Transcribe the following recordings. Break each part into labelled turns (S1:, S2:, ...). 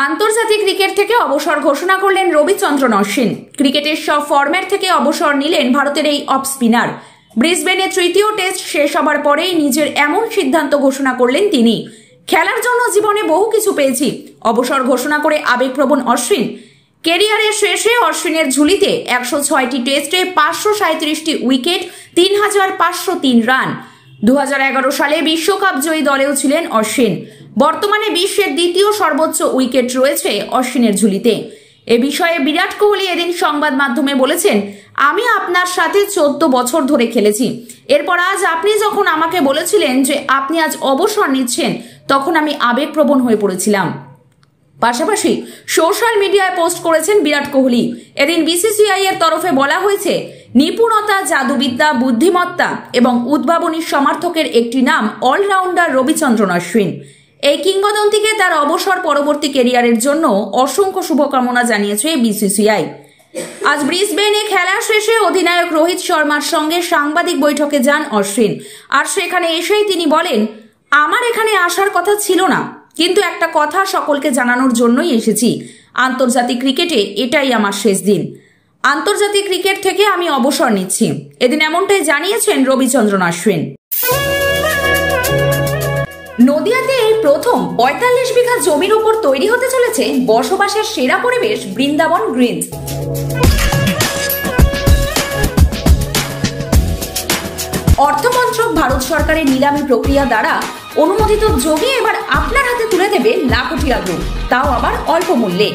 S1: আন্তর্জাতিক ক্রিকেট থেকে অবসর ঘোষণা করলেন রবিচন্দ্রন অশ্বিন। ক্রিকেটের সব ফরম্যাট থেকে অবসর নিলেন ভারতের এই অফ স্পিনার। ব্রিসবেনে তৃতীয় টেস্ট শেষ হবার পরেই নিজের এমন সিদ্ধান্ত ঘোষণা করলেন তিনি। খেলার জন্য জীবনে বহু কিছু পেয়েছি, অবসর ঘোষণা করে আবেগপ্রবণ অশ্বিন। কেরিয়ারের শেষে অশ্বিনের ঝুলিতে 106টি টেস্টে 537টি উইকেট, 3503 রান। 2011 সালে বিশ্বকাপ জয়ী দলেও ছিলেন অশ্বিন। বর্তমানে বিশ্বের দ্বিতীয় সর্বোচ্চ উইকেট রয়েছে অশ্বিনের ঝুলিতে। এ বিষয়ে বিরাট কোহলি এদিন সংবাদ মাধ্যমে বলেছেন, আমি আপনার সাথে 14 বছর ধরে খেলেছি। এরপর আজ আপনি যখন আমাকে বলেছিলেন যে আপনি আজ অবসর নিচ্ছেন, তখন আমি আবেগপ্রবণ হয়ে পড়েছিলাম। পাশাপাশি সোশ্যাল মিডিয়ায় পোস্ট করেছেন বিরাট কোহলি। এদিন বিসিসিআই এর তরফে বলা হয়েছে, নিপুণতা, জাদুবিদ্যা, বুদ্ধিমত্তা এবং উদ্ভাবনী সমর্থকের একটি নাম অলরাউন্ডার রবিচন্দ্রন অশ্বিন। এই কিংবদন্তিকে তার অবসর পরবর্তী ক্যারিয়ারের জন্য অসংখ্য শুভকামনা জানিয়েছে বিসিসিআই। আজ ব্রিসবেনে খেলা শেষে অধিনায়ক রোহিত শর্মার সঙ্গে সাংবাদিক বৈঠকে যান অশ্বিন। আর সেখানে এসেই তিনি বলেন, আমার এখানে আসার কথা ছিল না, কিন্তু একটা কথা সকলকে জানানোর জন্যই এসেছি। আন্তর্জাতিক ক্রিকেটে এটাই আমার শেষ দিন। আন্তর্জাতিক ক্রিকেট থেকে আমি অবসর নিচ্ছি। এদিন এমনটাই জানিয়েছেন রবিচন্দ্রন অশ্বিন। নদিয়াতে এই প্রথম 45 বিঘা জমির উপর তৈরি হতে চলেছে বসবাসের সেরা পরিবেশ বৃন্দাবন গ্রিনস। অর্থমন্ত্রক ভারত সরকারের নিলামী প্রক্রিয়া দ্বারা অনুমোদিত জমি এবার আপনার হাতে তুলে দেবে লাখোটিয়া গ্রুপ, তাও আবার অল্প মূল্যে।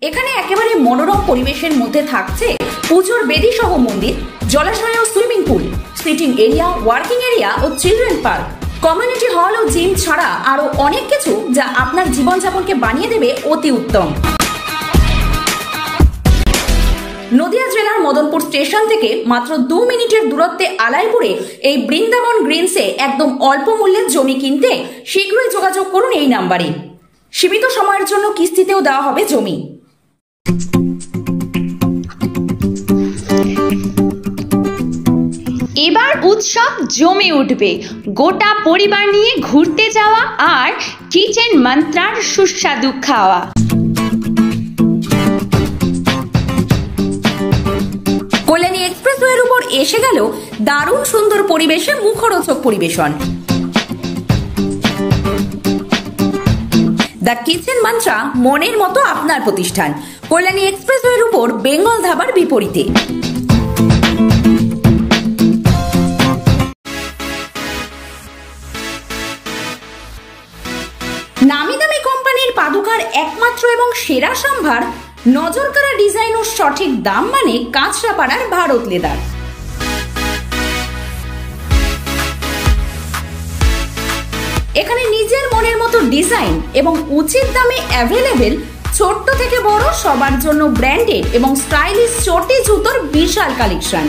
S1: এখানে একেবারে মনোরম পরিবেশের মধ্যে থাকছে পুজোর বেদি সহ মন্দির, জলাশয় ও swimming pool, sitting area, working area ও চিলড্রেন পার্ক, কমিউনিটি হল ও জিম ছাড়া আরো অনেক কিছু, যা আপনার জীবনযাপনকে বানিয়ে দেবে অতি উত্তম। নদিয়া জেলার মদনপুর স্টেশন থেকে মাত্র 2 মিনিটের দূরত্বে আলাইপুরে এই বৃন্দাবন গ্রিনসে একদম অল্প মূল্যে জমি কিনতে শীঘ্রই যোগাযোগ করুন এই নাম্বারে। সীমিত সময়ের জন্য কিস্তিতেও দেওয়া হবে জমি।
S2: এবার উৎসব জমে উঠবে। গোটা পরিবার নিয়ে ঘুরতে যাওয়া আর কিচেন মন্ত্রার সুস্বাদু খাওয়া।
S1: কল্যাণী এক্সপ্রেসওয়ের উপর এসে গেল দারুণ সুন্দর পরিবেশে মুখরোচক পরিবেশন। দ্য কিচেন মন্ত্রা মনের মতো আপনার প্রতিষ্ঠান। কল্যাণী এক্সপ্রেসওয়ের উপর বেঙ্গল ধাবার বিপরীতে। নামি দামি কোম্পানির পাদুকার একমাত্র এবং সেরা সম্ভার, নজরকাড়া ডিজাইন ও সঠিক দাম, মানে কাঁচরাপাড়ার ভারত লেদার। এখানে নিজের মনের মতো ডিজাইন এবং উচিত দামে অ্যাভেলেবেল ছোট্ট থেকে বড় সবার জন্য ব্র্যান্ডেড এবং স্টাইলিশ চটি জুতোর বিশাল কালেকশন।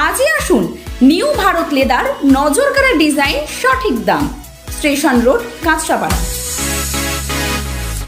S1: আজই আসুন নিউ ভারত লেদার, নজরকাড়া ডিজাইন, সঠিক দাম, স্টেশন রোড, কাঁচরাপাড়া।